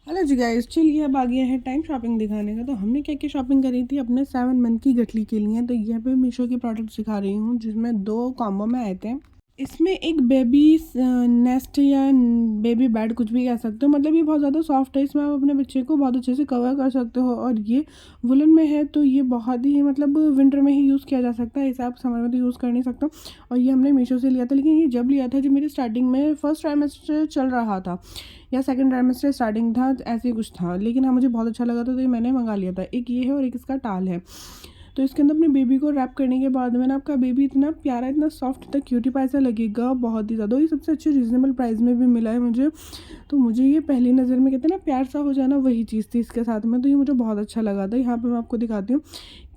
Hello जी guys, चलिए अब आ गया है टाइम शॉपिंग दिखाने का। तो हमने क्या क्या शॉपिंग करी थी अपने 7 मंथ की गठली के लिए। तो यहाँ पे मीशो के प्रोडक्ट्स दिखा रही हूँ जिसमें 2 कॉम्बो में आए थे। इसमें एक बेबी नेस्ट या बेबी बेड कुछ भी कह सकते हो, मतलब ये बहुत ज़्यादा सॉफ्ट है। इसमें आप अपने बच्चे को बहुत अच्छे से कवर कर सकते हो और ये वुलन में है तो ये बहुत ही मतलब विंटर में ही यूज़ किया जा सकता है। इसे आप समर में तो यूज़ कर नहीं सकते। और ये हमने मीशो से लिया था, लेकिन ये जब लिया था जब मेरी स्टार्टिंग में फर्स्ट ट्राइमेस्टर चल रहा था या सेकंड ट्राइमेस्टर स्टार्टिंग था, ऐसे ही कुछ था। लेकिन हाँ, मुझे बहुत अच्छा लगा था तो ये मैंने मंगा लिया था। एक ये है और एक इसका टाल है। तो इसके अंदर अपने बेबी को रैप करने के बाद में ना आपका बेबी इतना प्यारा, इतना सॉफ्ट, इतना क्यूटी पाई सा लगेगा, बहुत ही ज़्यादा। ये सबसे अच्छे रीज़नेबल प्राइस में भी मिला है मुझे। तो मुझे ये पहली नज़र में कहते हैं ना प्यार सा हो जाना, वही चीज़ थी इसके साथ में। तो ये मुझे बहुत अच्छा लगा था। यहाँ पे मैं आपको दिखाती हूँ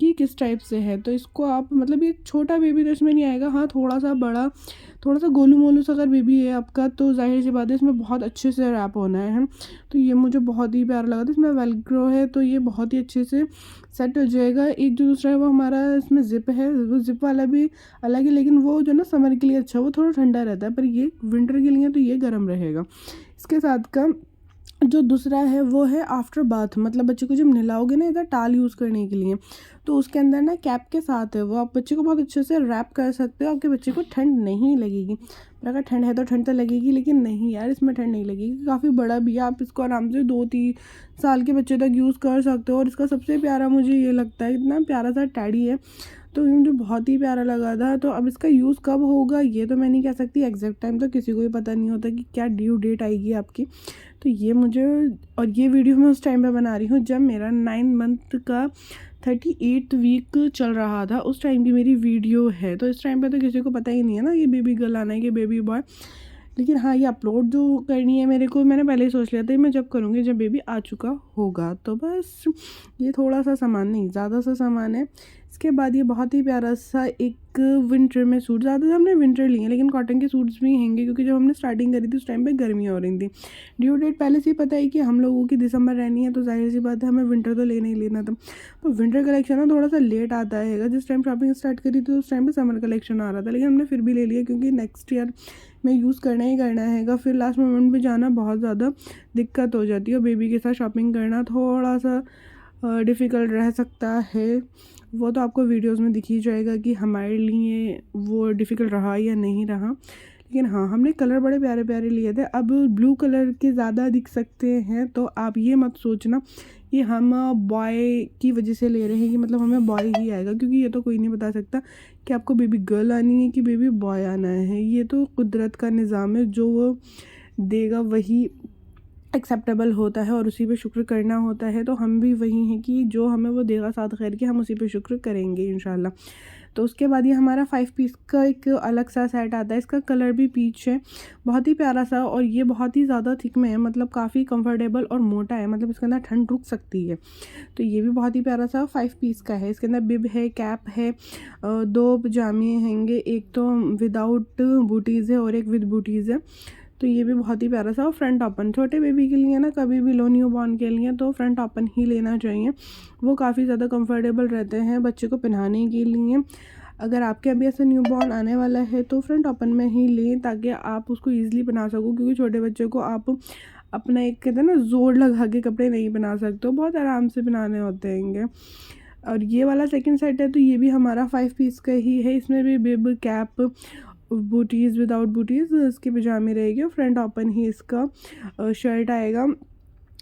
कि किस टाइप से है। तो इसको आप मतलब ये छोटा बेबी तो इसमें नहीं आएगा। हाँ, थोड़ा सा बड़ा, थोड़ा सा गोलू मोलू सा अगर बेबी है आपका तो जाहिर सी बात है इसमें बहुत अच्छे से रैप होना है। तो ये मुझे बहुत ही प्यारा लगा था। इसमें वेलक्रो है तो ये बहुत ही अच्छे से सेट हो जाएगा। एक जो दूसरा है वो हमारा इसमें ज़िप है, वो ज़िप वाला भी अलग है, लेकिन वो जो ना समर के लिए अच्छा, वो थोड़ा ठंडा रहता है, पर ये विंटर के लिए तो ये गर्म रहेगा। इसके साथ का जो दूसरा है वो है आफ्टर बाथ, मतलब बच्चे को जब नहलाओगे ना इधर टाल यूज़ करने के लिए, तो उसके अंदर ना कैप के साथ है वो। आप बच्चे को बहुत अच्छे से रैप कर सकते हो, आपके बच्चे को ठंड नहीं लगेगी। पर अगर ठंड है तो ठंड तो लगेगी, लेकिन नहीं यार, इसमें ठंड नहीं लगेगी। काफ़ी बड़ा भी है, आप इसको आराम से 2-3 साल के बच्चे तक यूज़ कर सकते हो। और इसका सबसे प्यारा मुझे ये लगता है, इतना प्यारा सा टैडी है तो ये मुझे बहुत ही प्यारा लगा था। तो अब इसका यूज़ कब होगा ये तो मैं नहीं कह सकती, एग्जैक्ट टाइम तो किसी को भी पता नहीं होता कि क्या ड्यू डेट आएगी आपकी। तो ये मुझे, और ये वीडियो मैं उस टाइम पे बना रही हूँ जब मेरा 9 मंथ का 38th वीक चल रहा था, उस टाइम की मेरी वीडियो है। तो इस टाइम पे तो किसी को पता ही नहीं है ना कि बेबी गर्ल आना है कि बेबी बॉय। लेकिन हाँ, ये अपलोड जो करनी है मेरे को, मैंने पहले ही सोच लिया था ये मैं जब करूँगी जब बेबी आ चुका होगा। तो बस ये थोड़ा सा सामान नहीं, ज़्यादा सा सामान है। इसके बाद ये बहुत ही प्यारा सा एक विंटर में सूट, ज़्यादा हमने विंटर लिए हैं लेकिन कॉटन के सूट्स भी हैंगे, क्योंकि जब हमने स्टार्टिंग करी थी उस टाइम पे गर्मियाँ हो रही थी। ड्यू डेट पहले से ही पता है कि हम लोगों की दिसंबर रहनी है, तो जाहिर सी बात है हमें विंटर तो लेना ही लेना था। तो विंटर कलेक्शन ना थोड़ा सा लेट आता है। जिस टाइम शॉपिंग स्टार्ट करी थी उस टाइम पे समर कलेक्शन आ रहा था, लेकिन हमने फिर भी ले लिया क्योंकि नेक्स्ट ईयर में यूज़ करना ही करना है। फिर लास्ट मोमेंट पे जाना बहुत ज़्यादा दिक्कत हो जाती है, और बेबी के साथ शॉपिंग करना थोड़ा सा डिफ़िकल्ट रह सकता है। वो तो आपको वीडियोस में दिख ही जाएगा कि हमारे लिए वो डिफ़िकल्ट रहा या नहीं रहा। लेकिन हाँ, हमने कलर बड़े प्यारे प्यारे लिए थे। अब ब्लू कलर के ज़्यादा दिख सकते हैं, तो आप ये मत सोचना कि हम बॉय की वजह से ले रहे हैं कि मतलब हमें बॉय ही आएगा, क्योंकि ये तो कोई नहीं बता सकता कि आपको बेबी गर्ल आनी है कि बेबी बॉय आना है। ये तो कुदरत का निज़ाम है, जो वो देगा वही एक्सेप्टेबल होता है और उसी पे शुक्र करना होता है। तो हम भी वही हैं कि जो हमें वो देगा साथ खैर के, हम उसी पे शुक्र करेंगे इंशाल्लाह। तो उसके बाद ये हमारा 5 पीस का एक अलग सा सेट आता है। इसका कलर भी पीच है, बहुत ही प्यारा सा, और ये बहुत ही ज़्यादा थिक में है, मतलब काफ़ी कंफर्टेबल और मोटा है, मतलब इसके अंदर ठंड रुक सकती है। तो ये भी बहुत ही प्यारा सा 5 पीस का है। इसके अंदर बिब है, कैप है, 2 पजामे हैंगे, एक तो विदाउट बूटीज़ है और एक विद बूटीज़ है। तो ये भी बहुत ही प्यारा सा। और फ्रंट ओपन छोटे बेबी के लिए ना, कभी भी लो न्यू बॉर्न के लिए तो फ्रंट ओपन ही लेना चाहिए। वो काफ़ी ज़्यादा कंफर्टेबल रहते हैं बच्चे को पहनाने के लिए। अगर आपके अभी ऐसा न्यू बॉर्न आने वाला है तो फ्रंट ओपन में ही लें, ताकि आप उसको ईजिली पहना सको, क्योंकि छोटे बच्चे को आप अपना एक कहते हैं ना जोड़ लगा के कपड़े नहीं पहना सकते हो, बहुत आराम से पहनाने होते हैं। और ये वाला सेकंड सेट है तो ये भी हमारा 5 पीस का ही है। इसमें भी बिब, कैप, बूटीज़, विदाउट बूटीज़ इसके पजामे रहेगी, और फ्रंट ओपन ही इसका शर्ट आएगा।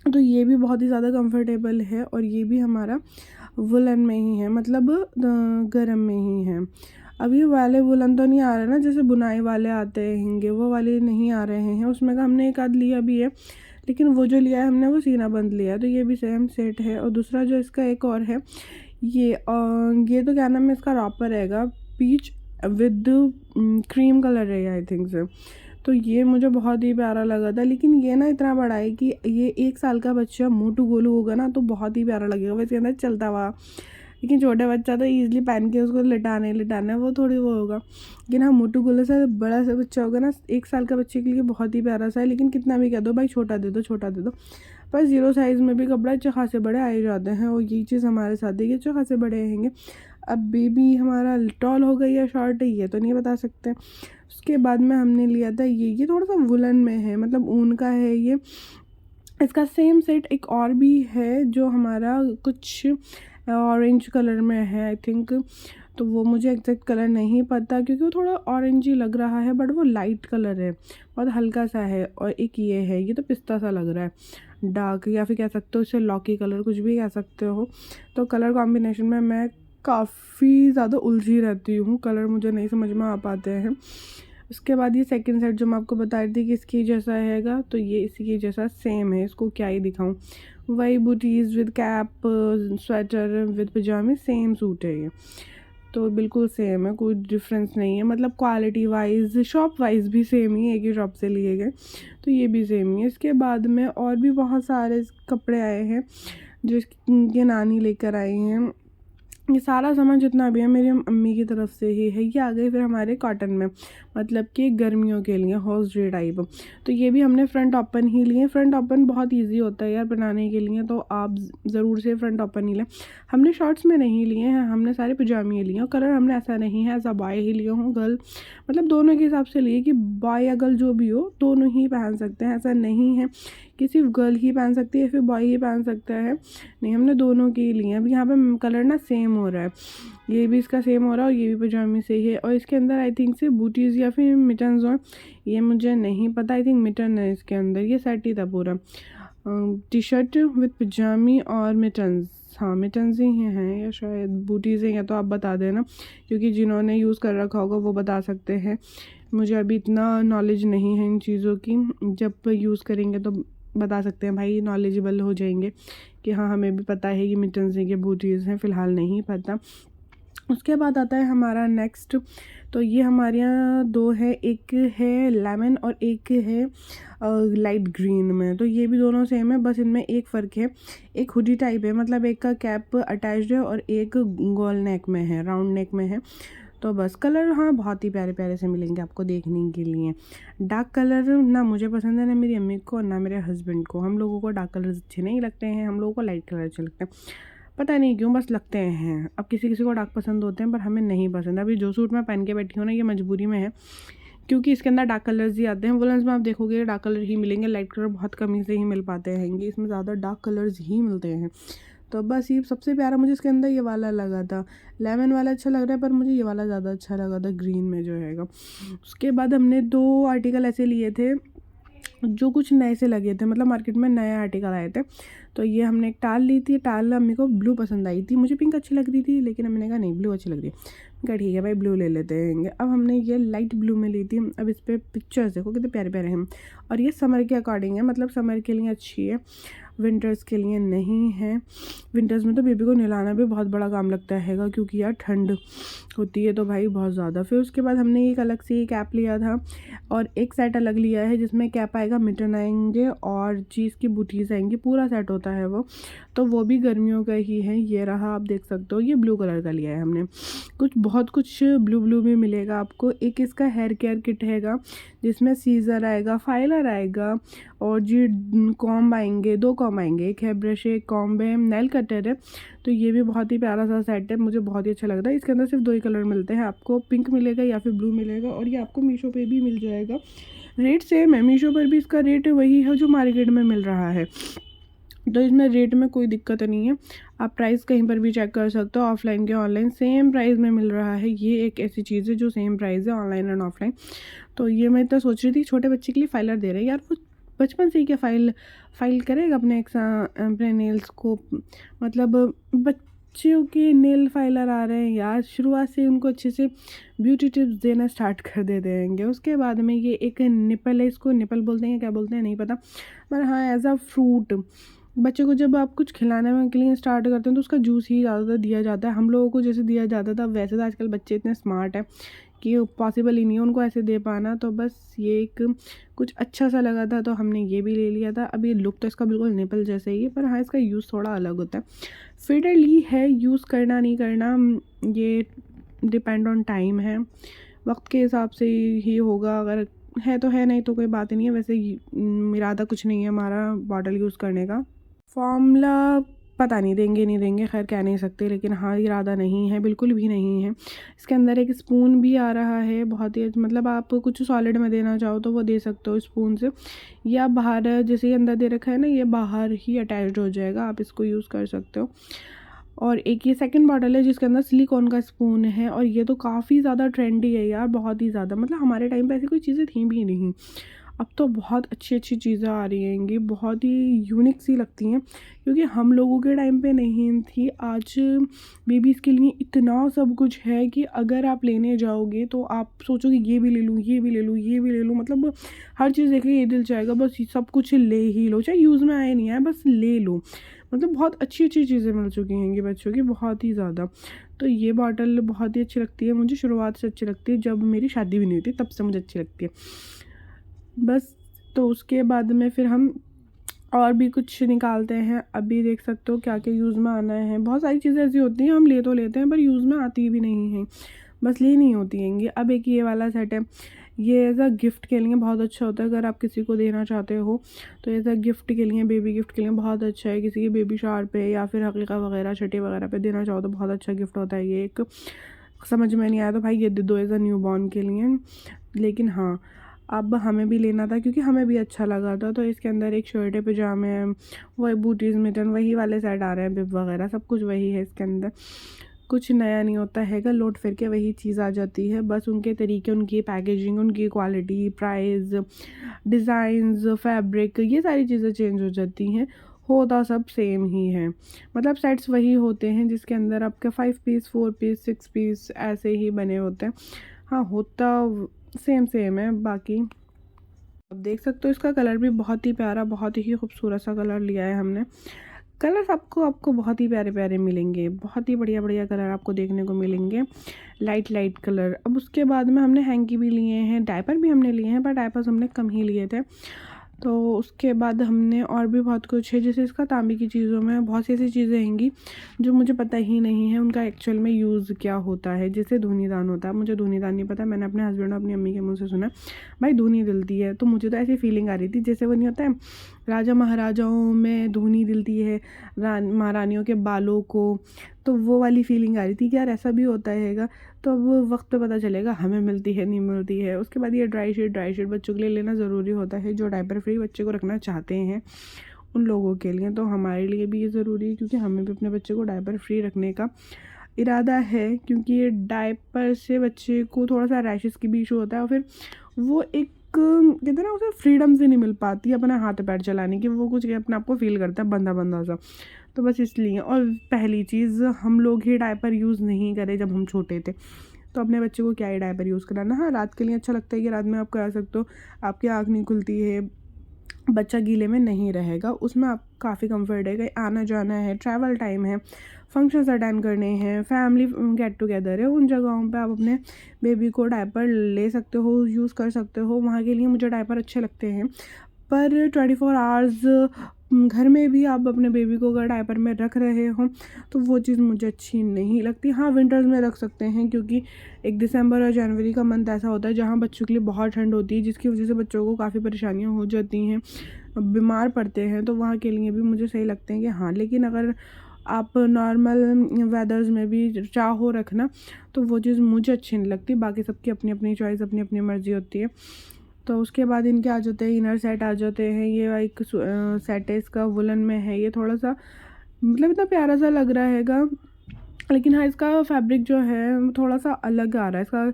तो ये भी बहुत ही ज़्यादा कंफर्टेबल है, और ये भी हमारा वुलन में ही है, मतलब गरम में ही है। अब ये वाले वुलन तो नहीं आ रहे ना, जैसे बुनाई वाले आते हैंगे, वो वाले नहीं आ रहे हैं। उसमें का हमने एक आध लिया भी है, लेकिन वो जो लिया है हमने वो सीना बंद लिया है। तो ये भी सेम सेट है। और दूसरा जो इसका एक और है, ये तो क्या नाम है इसका, रॉपर रहेगा, पीच विद क्रीम कलर है आई थिंक से। तो ये मुझे बहुत ही प्यारा लगा था, लेकिन ये ना इतना बड़ा है कि ये 1 साल का बच्चा मोटू गोलू होगा ना तो बहुत ही प्यारा लगेगा वैसे अंदर चलता हुआ। लेकिन छोटा बच्चा तो ईजिली पहन के उसको लिटाने लिटाना वो थोड़ी वो होगा। लेकिन हाँ, मोटू गोलू से बड़ा सा बच्चा होगा ना, 1 साल का बच्चे के लिए बहुत ही प्यारा सा है। लेकिन कितना भी कह दो भाई छोटा दे दो, छोटा दे दो, पर 0 साइज़ में भी कपड़ा अच्छे खासे बड़े आ ही जाते हैं, और यही चीज़ हमारे साथ है कि अच्छे खासे बड़े आएंगे। अब बेबी हमारा टॉल हो गई या शॉर्ट है ये तो नहीं बता सकते। उसके बाद में हमने लिया था ये थोड़ा सा वुलन में है, मतलब ऊन का है ये। इसका सेम सेट एक और भी है जो हमारा कुछ ऑरेंज कलर में है आई थिंक, तो वो मुझे एग्जैक्ट कलर नहीं पता क्योंकि वो थोड़ा ऑरेंज ही लग रहा है, बट वो लाइट कलर है, बहुत हल्का सा है। और एक ये है, ये तो पिस्ता सा लग रहा है, डार्क, या फिर कह सकते हो इसे लॉकी कलर, कुछ भी कह सकते हो। तो कलर कॉम्बिनेशन में मैं काफ़ी ज़्यादा उलझी रहती हूँ, कलर मुझे नहीं समझ में आ पाते हैं। उसके बाद ये सेकंड सेट जो मैं आपको बता रही थी कि इसकी जैसा रहेगा, तो ये इसी के जैसा सेम है, इसको क्या ही दिखाऊं, वही booties with cap, sweater with पजामे, सेम सूट है ये, तो बिल्कुल सेम है, कोई डिफरेंस नहीं है, मतलब क्वालिटी वाइज शॉप वाइज भी सेम ही है, एक ही शॉप से लिए गए, तो ये भी सेम ही है। इसके बाद में और भी बहुत सारे कपड़े आए हैं जो इसकी नानी लेकर आई हैं। ये सारा सामान जितना भी है मेरी अम्मी की तरफ से ही है। ये आ गई फिर हमारे कॉटन में, मतलब कि गर्मियों के लिए हॉर्स डे टाइप। तो ये भी हमने फ्रंट ओपन ही लिए। फ्रंट ओपन बहुत इजी होता है यार बनाने के लिए, तो आप ज़रूर से फ्रंट ओपन ही लें। हमने शॉर्ट्स में नहीं लिए हैं, हमने सारे पजामे लिए, और कलर हमने ऐसा नहीं है ऐसा बॉय ही लिए हों गर्ल, मतलब दोनों के हिसाब से लिए कि बॉय या गर्ल जो भी हो दोनों ही पहन सकते हैं, ऐसा नहीं है कि सिर्फ गर्ल ही पहन सकती है फिर बॉय ही पहन सकता है, नहीं, हमने दोनों के ही लिए। अब यहाँ पे कलर ना सेम हो रहा है, ये भी इसका सेम हो रहा है और ये भी पजामे से ही है। और इसके अंदर आई थिंक से बूटीज़ या फिर मिटन्स हो, ये मुझे नहीं पता, आई थिंक मिटन है इसके अंदर। ये सेट ही था पूरा, टी शर्ट विद पजामी और मिटन्स, हाँ मिटन्स ही हैं या शायद बूटीज़ हैं, या तो आप बता देना क्योंकि जिन्होंने यूज़ कर रखा होगा वो बता सकते हैं। मुझे अभी इतना नॉलेज नहीं है इन चीज़ों की, जब यूज़ करेंगे तो बता सकते हैं भाई, नॉलेजेबल हो जाएंगे कि हाँ हमें भी पता है कि मिटन्स हैं कि बूटीज़ हैं, फ़िलहाल नहीं पता। उसके बाद आता है हमारा नेक्स्ट, तो ये हमारे यहाँ दो है, एक है लेमन और एक है लाइट ग्रीन में। तो ये भी दोनों सेम है, बस इनमें एक फ़र्क है, एक हुडी टाइप है, मतलब एक का कैप अटैच्ड है और एक गोल नेक में है, राउंड नेक में है। तो बस कलर हाँ बहुत ही प्यारे प्यारे से मिलेंगे आपको देखने के लिए। डार्क कलर ना मुझे पसंद है ना मेरी अम्मी को ना मेरे हस्बैंड को, हम लोगों को डार्क कलर्स अच्छे नहीं लगते हैं, हम लोगों को लाइट कलर अच्छे लगते हैं, पता नहीं क्यों बस लगते हैं। अब किसी किसी को डार्क पसंद होते हैं पर हमें नहीं पसंद। अभी जो सूट मैं पहन के बैठी हूँ ना ये मजबूरी में है क्योंकि इसके अंदर डार्क कलर्स ही आते हैं। वुलन्स में आप देखोगे डार्क कलर ही मिलेंगे, लाइट कलर बहुत कमी से ही मिल पाते हैं, इसमें ज़्यादा डार्क कलर्स ही मिलते हैं। तो बस ये सबसे प्यारा मुझे इसके अंदर ये वाला लगा था, लेमन वाला अच्छा लग रहा है पर मुझे ये वाला ज़्यादा अच्छा लगा था ग्रीन में जो है। उसके बाद हमने दो आर्टिकल ऐसे लिए थे जो कुछ नए से लगे थे, मतलब मार्केट में नए आर्टिकल आए थे। तो ये हमने एक टाल ली थी, टाल अम्मी को ब्लू पसंद आई थी, मुझे पिंक अच्छी लग रही थी लेकिन अम्मी ने कहा नहीं ब्लू अच्छी लग रही है, कहा ठीक है भाई ब्लू ले लेते हैं। अब हमने ये लाइट ब्लू में ली थी। अब इस पर पिक्चर्स देखो कितने प्यारे प्यारे हैं, और ये समर के अकॉर्डिंग है, मतलब समर के लिए अच्छी है, विंटर्स के लिए नहीं है। विंटर्स में तो बेबी को नहलाना भी बहुत बड़ा काम लगता है क्योंकि यार ठंड होती है तो भाई बहुत ज़्यादा। फिर उसके बाद हमने एक अलग से कैप लिया था और एक सेट अलग लिया है जिसमें कैप आएगा, मिटन आएंगे और चीज़ की बूटीज़ आएंगी, पूरा सेट होता है वो। तो वो भी गर्मियों का ही है, ये रहा आप देख सकते हो। ये ब्लू कलर का लिया है हमने, बहुत कुछ ब्लू ब्लू में मिलेगा आपको। एक इसका हेयर केयर किट हैगा जिसमें सीज़र आएगा, फाइलर आएगा और जी कॉम्ब आएंगे, 2 कॉम्ब आएंगे, एक है ब्रश है, एक कॉम्ब है, नेल कटर है। तो ये भी बहुत ही प्यारा सा सेट है, मुझे बहुत ही अच्छा लगता है। इसके अंदर सिर्फ 2 ही कलर मिलते हैं, आपको पिंक मिलेगा या फिर ब्लू मिलेगा, और ये आपको मीशो पे भी मिल जाएगा। रेट सेम है, मीशो पर भी इसका रेट वही है जो मार्केट में मिल रहा है, तो इसमें रेट में कोई दिक्कत नहीं है। आप प्राइस कहीं पर भी चेक कर सकते हो, ऑफलाइन के ऑनलाइन सेम प्राइस में मिल रहा है। ये एक ऐसी चीज़ है जो सेम प्राइस है ऑनलाइन एंड ऑफलाइन। तो ये मैं तो सोच रही थी छोटे बच्चे के लिए फाइलर दे रहे हैं यार, वो बचपन से ही क्या फाइल करेगा अपने नेल्स को, मतलब बच्चों के नेल फाइलर आ रहे हैं यार, शुरुआत से उनको अच्छे से ब्यूटी टिप्स देना स्टार्ट कर दे देंगे। उसके बाद में ये एक निपल है, इसको निपल बोलते हैं क्या बोलते हैं नहीं पता, पर हाँ एज अ फ्रूट बच्चे को जब आप कुछ खिलाने में के लिए स्टार्ट करते हैं तो उसका जूस ही ज़्यादातर दिया जाता है। हम लोगों को जैसे दिया जाता था वैसे तो आजकल बच्चे इतने स्मार्ट हैं कि पॉसिबल ही नहीं है उनको ऐसे दे पाना। तो बस ये एक कुछ अच्छा सा लगा था तो हमने ये भी ले लिया था। अब ये लुक तो इसका बिल्कुल निपल जैसे ही है, पर हाँ इसका यूज़ थोड़ा अलग होता है। फिटर ली है, यूज़ करना नहीं करना ये डिपेंड ऑन टाइम है, वक्त के हिसाब से ही होगा, अगर है तो है नहीं तो कोई बात नहीं है। वैसे इरादा कुछ नहीं है हमारा बॉटल यूज़ करने का। फॉर्मूला पता नहीं देंगे नहीं देंगे, खैर कह नहीं सकते, लेकिन हाँ इरादा नहीं है, बिल्कुल भी नहीं है। इसके अंदर एक स्पून भी आ रहा है, बहुत ही मतलब आप कुछ सॉलिड में देना चाहो तो वो दे सकते हो स्पून से, या बाहर जैसे ये अंदर दे रखा है ना, ये बाहर ही अटैच्ड हो जाएगा, आप इसको यूज़ कर सकते हो। और एक ये सेकंड बॉटल है जिसके अंदर सिलिकॉन का स्पून है, और ये तो काफ़ी ज़्यादा ट्रेंडी है यार, बहुत ही ज़्यादा, मतलब हमारे टाइम पे ऐसी कोई चीज़ें थी भी नहीं। अब तो बहुत अच्छी अच्छी चीज़ें आ रही हैं, ये बहुत ही यूनिक सी लगती हैं, क्योंकि हम लोगों के टाइम पे नहीं थी। आज बेबीज़ के लिए इतना सब कुछ है कि अगर आप लेने जाओगे तो आप सोचोगे ये भी ले लूँ, ये भी ले लूँ, ये भी ले लूँ, मतलब हर चीज़ देखे ये दिल चाहेगा बस सब कुछ ले ही लो, चाहे यूज़ में आए नहीं आए, बस ले लो। मतलब बहुत अच्छी अच्छी चीज़ें मिल चुकी हैं ये बच्चों की, बहुत ही ज़्यादा। तो ये बॉटल बहुत ही अच्छी लगती है मुझे, शुरुआत से अच्छी लगती है, जब मेरी शादी भी नहीं हुई थी तब से मुझे अच्छी लगती है बस। तो उसके बाद में फिर हम और भी कुछ निकालते हैं, अभी देख सकते हो क्या क्या यूज़ में आना है। बहुत सारी चीज़ें ऐसी होती हैं हम ले तो लेते हैं पर यूज़ में आती भी नहीं हैं, बस लेनी होती हैं ये। अब एक ये वाला सेट है, ये एज अ गिफ्ट के लिए बहुत अच्छा होता है, अगर आप किसी को देना चाहते हो तो एज अ गिफ्ट के लिए, बेबी गिफ्ट के लिए बहुत अच्छा है। किसी की बेबी शावर पे या फिर हकीका वगैरह छठी वगैरह पे देना चाहो तो बहुत अच्छा गिफ्ट होता है ये। एक समझ में नहीं आया तो भाई ये दे दो एज अ न्यू बॉर्न के लिए, लेकिन हाँ अब हमें भी लेना था क्योंकि हमें भी अच्छा लगा था। तो इसके अंदर एक शर्ट है, पजामे हैं, वही बूटीज़ मिटन वही वाले सेट आ रहे हैं, बिब वगैरह सब कुछ वही है इसके अंदर, कुछ नया नहीं होता हैगा, लौट फिर के वही चीज़ आ जाती है, बस उनके तरीके, उनकी पैकेजिंग, उनकी क्वालिटी, प्राइस, डिज़ाइंस, फैब्रिक, ये सारी चीज़ें चेंज हो जाती हैं, होता सब सेम ही है। मतलब सेट्स वही होते हैं जिसके अंदर आपके 5 पीस 4 पीस 6 पीस ऐसे ही बने होते हैं। हाँ होता सेम सेम है बाकी। अब देख सकते हो इसका कलर भी बहुत ही प्यारा, बहुत ही खूबसूरत सा कलर लिया है हमने। कलर्स आपको बहुत ही प्यारे प्यारे मिलेंगे, बहुत ही बढ़िया बढ़िया कलर आपको देखने को मिलेंगे, लाइट लाइट कलर। अब उसके बाद में हमने हैंकी भी लिए हैं, डायपर भी हमने लिए हैं, पर डायपर्स हमने कम ही लिए थे। तो उसके बाद हमने और भी बहुत कुछ है, जैसे इसका तांबे की चीज़ों में बहुत सी ऐसी चीज़ें हैंगी जो मुझे पता ही नहीं है उनका एक्चुअल में यूज़ क्या होता है। जैसे धूनीदान होता है, मुझे धूनीदान नहीं पता, मैंने अपने हस्बैंड और अपनी अम्मी के मुँह से सुना भाई धूनी दिलती है, तो मुझे तो ऐसी फीलिंग आ रही थी जैसे वो नहीं होता है राजा महाराजाओं में धूनी दिलती है महारानियों के बालों को, तो वो वाली फीलिंग आ रही थी कि यार ऐसा भी होता हैगा। तो अब वक्त पे पता चलेगा हमें मिलती है नहीं मिलती है। उसके बाद ये ड्राई शीट बच्चों के लिए लेना ज़रूरी होता है, जो डायपर फ्री बच्चे को रखना चाहते हैं उन लोगों के लिए। तो हमारे लिए भी ये ज़रूरी है क्योंकि हमें भी अपने बच्चे को डायपर फ्री रखने का इरादा है, क्योंकि ये डायपर से बच्चे को थोड़ा सा रैशेस की भी इशू होता है, और फिर वो एक कहते हैं ना उसे फ्रीडम से नहीं मिल पाती अपना हाथ पैर चलाने की, वो कुछ अपने आप को फील करता है बंधा बंधा सा। तो बस इसलिए, और पहली चीज़ हम लोग ही डायपर यूज़ नहीं करे जब हम छोटे थे, तो अपने बच्चे को क्या ही डायपर यूज़ कराना। हाँ रात के लिए अच्छा लगता है कि रात में आप करा सकते हो, आपकी आँख नहीं खुलती है, बच्चा गीले में नहीं रहेगा, उसमें आप काफ़ी कंफर्ट है, कहीं आना जाना है, ट्रैवल टाइम है, फंक्शंस अटेंड करने हैं, फैमिली गेट टुगेदर है, उन जगहों पे आप अपने बेबी को डायपर ले सकते हो, यूज़ कर सकते हो, वहाँ के लिए मुझे डायपर अच्छे लगते हैं। पर 24 आवर्स घर में भी आप अपने बेबी को अगर डायपर में रख रहे हो तो वो चीज़ मुझे अच्छी नहीं लगती। हाँ विंटर्स में रख सकते हैं क्योंकि एक दिसंबर और जनवरी का मंथ ऐसा होता है जहाँ बच्चों के लिए बहुत ठंड होती है, जिसकी वजह से बच्चों को काफ़ी परेशानियाँ हो जाती हैं, बीमार पड़ते हैं, तो वहाँ के लिए भी मुझे सही लगते हैं कि हाँ। लेकिन अगर आप नॉर्मल वेदर्स में भी चाहो रखना तो वो चीज़ मुझे अच्छी नहीं लगती, बाकी सबकी अपनी अपनी चॉइस, अपनी अपनी मर्ज़ी होती है। तो उसके बाद इनके आ जाते हैं इनर सेट आ जाते हैं, ये एक सेट है इसका वुलन में है, ये थोड़ा सा मतलब इतना प्यारा सा लग रहा हैगा, लेकिन हाँ इसका फैब्रिक जो है थोड़ा सा अलग आ रहा है, इसका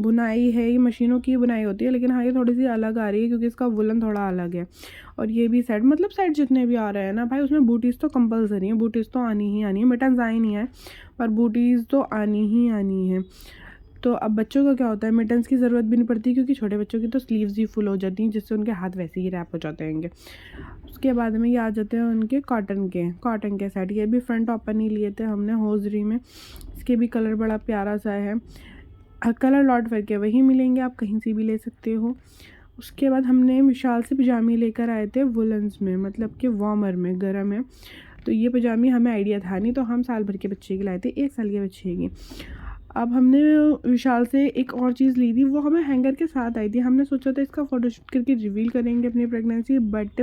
बुनाई है, ये मशीनों की बुनाई होती है, लेकिन हाँ ये थोड़ी सी अलग आ रही है क्योंकि इसका वुलन थोड़ा अलग है। और ये भी सेट, मतलब सेट जितने भी आ रहे हैं ना भाई उसमें बूटीज़ तो कंपलसरी है, बूटीज़ तो आनी ही आनी है, मिटन्स आए नहीं है पर बूटीज़ तो आनी ही आनी है। तो अब बच्चों का क्या होता है, मिटन्स की ज़रूरत भी नहीं पड़ती क्योंकि छोटे बच्चों की तो स्लीव्स ही फुल हो जाती हैं जिससे उनके हाथ वैसे ही रैप हो जाते हैं। उसके बाद में ये आ जाते हैं उनके कॉटन के सेट, ये भी फ्रंट ओपन ही लिए थे हमने होजरी में, इसके भी कलर बड़ा प्यारा सा है, कलर लॉट करके वही मिलेंगे, आप कहीं से भी ले सकते हो। उसके बाद हमने विशाल से पजामे लेकर आए थे वुलन्स में, मतलब कि वार्मर में, गर्म है। तो ये पजामे हमें आइडिया था नहीं, तो हम साल भर के बच्चे की लाए थे, 1 साल के बच्चे की। अब हमने विशाल से एक और चीज़ ली थी, वो हमें हैंगर के साथ आई थी, हमने सोचा था इसका फ़ोटोशूट करके रिवील करेंगे अपनी प्रेगनेंसी, बट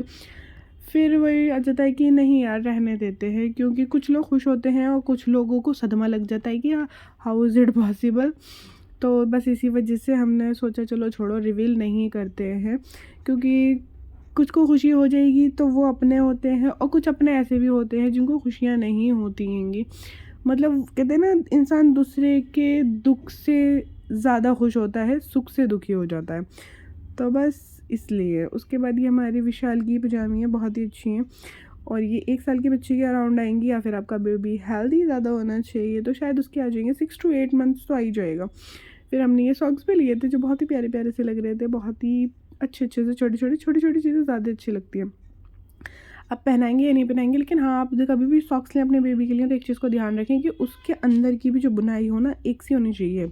फिर वही आ जाता है कि नहीं यार रहने देते हैं, क्योंकि कुछ लोग खुश होते हैं और कुछ लोगों को सदमा लग जाता है कि हाउ इज़ इट पॉसिबल। तो बस इसी वजह से हमने सोचा चलो छोड़ो, रिवील नहीं करते हैं, क्योंकि कुछ को खुशी हो जाएगी तो वो अपने होते हैं, और कुछ अपने ऐसे भी होते हैं जिनको खुशियाँ नहीं होती हैंगी। मतलब कहते हैं ना, इंसान दूसरे के दुख से ज़्यादा खुश होता है, सुख से दुखी हो जाता है। तो बस इसलिए उसके बाद ये हमारी विशाल की पजामियाँ बहुत ही अच्छी हैं, और ये 1 साल के बच्चे के अराउंड आएंगी, या फिर आपका बेबी हेल्दी ज़्यादा होना चाहिए तो शायद उसके आ जाएंगे 6 to 8 मंथ्स तो आ ही जाएगा। फिर हमने ये सॉक्स भी लिए थे जो बहुत ही प्यारे प्यारे से लग रहे थे, बहुत ही अच्छे अच्छे से, छोटी छोटी चीज़ें ज़्यादा अच्छी लगती हैं। आप पहनाएंगे या नहीं पहनाएंगे, लेकिन हाँ, आप कभी भी सॉक्स लें अपने बेबी के लिए तो एक चीज़ को ध्यान रखें कि उसके अंदर की भी जो बुनाई हो ना, एक सी होनी चाहिए,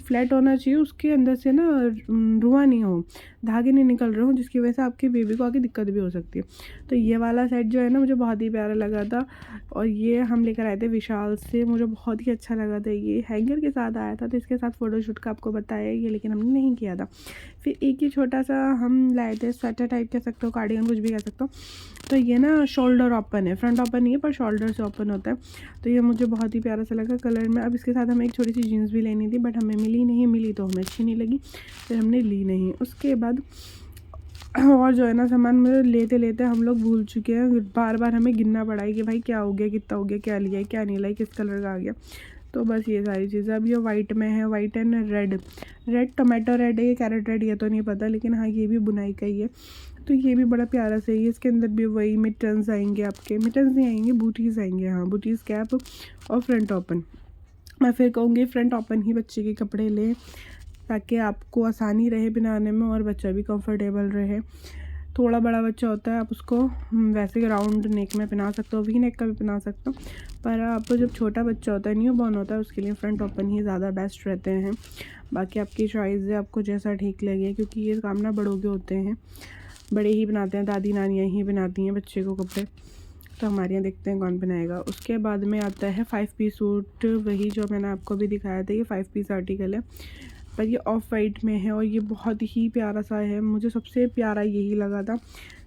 फ्लैट होना चाहिए, उसके अंदर से ना रुआ नहीं हो, धागे नहीं निकल रहे हो, जिसकी वजह से आपके बेबी को आगे दिक्कत भी हो सकती है। तो ये वाला सेट जो है ना, मुझे बहुत ही प्यारा लगा था, और ये हम लेकर आए थे विशाल से, मुझे बहुत ही अच्छा लगा था। ये हैंगर के साथ आया था, तो इसके साथ फ़ोटोशूट का आपको बताया ये, लेकिन हमने नहीं किया था। फिर एक ही छोटा सा हम लाए थे, स्वेटर टाइप कह सकते हो, कार्डिगन कुछ भी कह सकते हो। तो ये ना शोल्डर ओपन है, फ्रंट ओपन नहीं है पर शोल्डर से ओपन होता है। तो ये मुझे बहुत ही प्यारा सा लगा कलर में। अब इसके साथ हमें एक छोटी सी जीन्स भी लेनी थी, बट हमें मिली तो हमें अच्छी नहीं लगी, फिर हमने ली नहीं। उसके बाद और जो है ना सामान, मतलब लेते लेते हम लोग भूल चुके हैं, बार बार हमें गिनना पड़ा है कि भाई क्या हो गया, कितना हो गया, क्या लिया है, क्या नहीं लिया, किस कलर का आ गया। तो बस ये सारी चीज़ें। अब ये वाइट में है, white and red tomato red है, ये कैरेट रेड, ये तो नहीं पता, लेकिन हाँ ये भी बुनाई का ही है। तो ये भी बड़ा प्यारा सा है। इसके अंदर भी वही मिटन्स आएंगे, आपके मिटन्स नहीं आएंगे, बूटीज़ आएंगे, हाँ बूटीज़ कैप और फ्रंट ओपन। मैं फिर कहूँगी फ्रंट ओपन ही बच्चे के कपड़े लें, ताकि आपको आसानी रहे बनाने में और बच्चा भी कंफर्टेबल रहे। थोड़ा बड़ा बच्चा होता है, आप उसको वैसे राउंड नेक में पहना सकते हो, वी नेक का भी पहना सकते हो, पर आपको जब छोटा बच्चा होता है, न्यू बॉर्न होता है, उसके लिए फ्रंट ओपन ही ज़्यादा बेस्ट रहते हैं। बाकी आपकी चॉइस है, आपको जैसा ठीक लगे, क्योंकि ये काम ना बड़ों के होते हैं, बड़े ही बनाते हैं, दादी नानियाँ ही बनाती हैं बच्चे को कपड़े। तो हमारे यहाँ देखते हैं कौन बनाएगा। उसके बाद में आता है 5 पीस सूट, वही जो मैंने आपको भी दिखाया था, ये 5 पीस आर्टिकल है, पर ये ऑफ वाइट में है, और ये बहुत ही प्यारा सा है। मुझे सबसे प्यारा यही लगा था,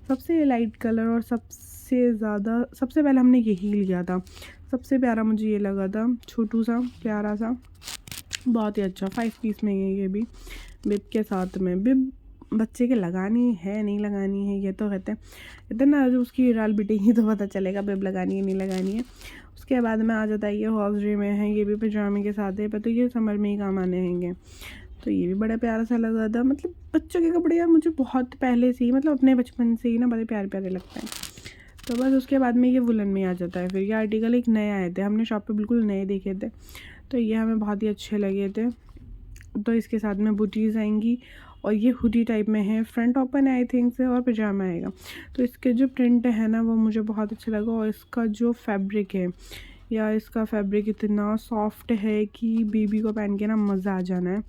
सबसे लाइट कलर, और सबसे पहले हमने यही लिया था। सबसे प्यारा मुझे ये लगा था, छोटू सा प्यारा सा, बहुत ही अच्छा। 5 पीस में है ये भी, बिब के साथ में। बिब बच्चे के लगानी है नहीं लगानी है, ये तो कहते हैं ना, जो उसकी राल बिटेगी तो पता चलेगा बिब लगानी है नहीं लगानी है। उसके बाद में आ जाता है ये हॉजरी में है, ये भी पजामे के साथ है, पर तो ये समर में ही काम आने हैंगे। तो ये भी बड़ा प्यारा सा लगा था। मतलब बच्चों के कपड़े यार मुझे बहुत पहले से ही, मतलब अपने बचपन से ही ना बड़े प्यारे प्यारे लगते हैं। तो बस उसके बाद में ये वुलन में आ जाता है। फिर ये आर्टिकल एक नए आए थे, हमने शॉप पे बिल्कुल नए देखे थे, तो ये हमें बहुत ही अच्छे लगे थे। तो इसके साथ में बूटीज़ आएंगी, और ये हुडी टाइप में है, फ्रंट ओपन आई थिंक से, और पजामा आएगा। तो इसके जो प्रिंट है ना, वो मुझे बहुत अच्छा लगा, और इसका जो फैब्रिक है, या इसका फैब्रिक इतना सॉफ्ट है कि बेबी को पहन के ना मज़ा आ जाना है।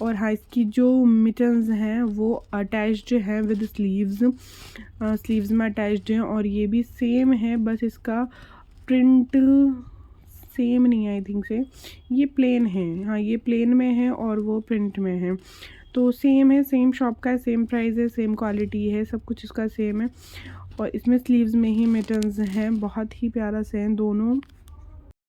और हाँ, इसकी जो मिटन्स हैं वो अटैच्ड हैं विद स्लीव्स में अटैच्ड हैं, और ये भी सेम है, बस इसका प्रिंट सेम नहीं है आई थिंक से, ये प्लेन है, हाँ ये प्लेन में है और वो प्रिंट में है। तो सेम है, सेम शॉप का है, सेम प्राइस है, सेम क्वालिटी है, सब कुछ इसका सेम है। और इसमें स्लीव्स में ही मिटन्स हैं, बहुत ही प्यारा से हैं दोनों।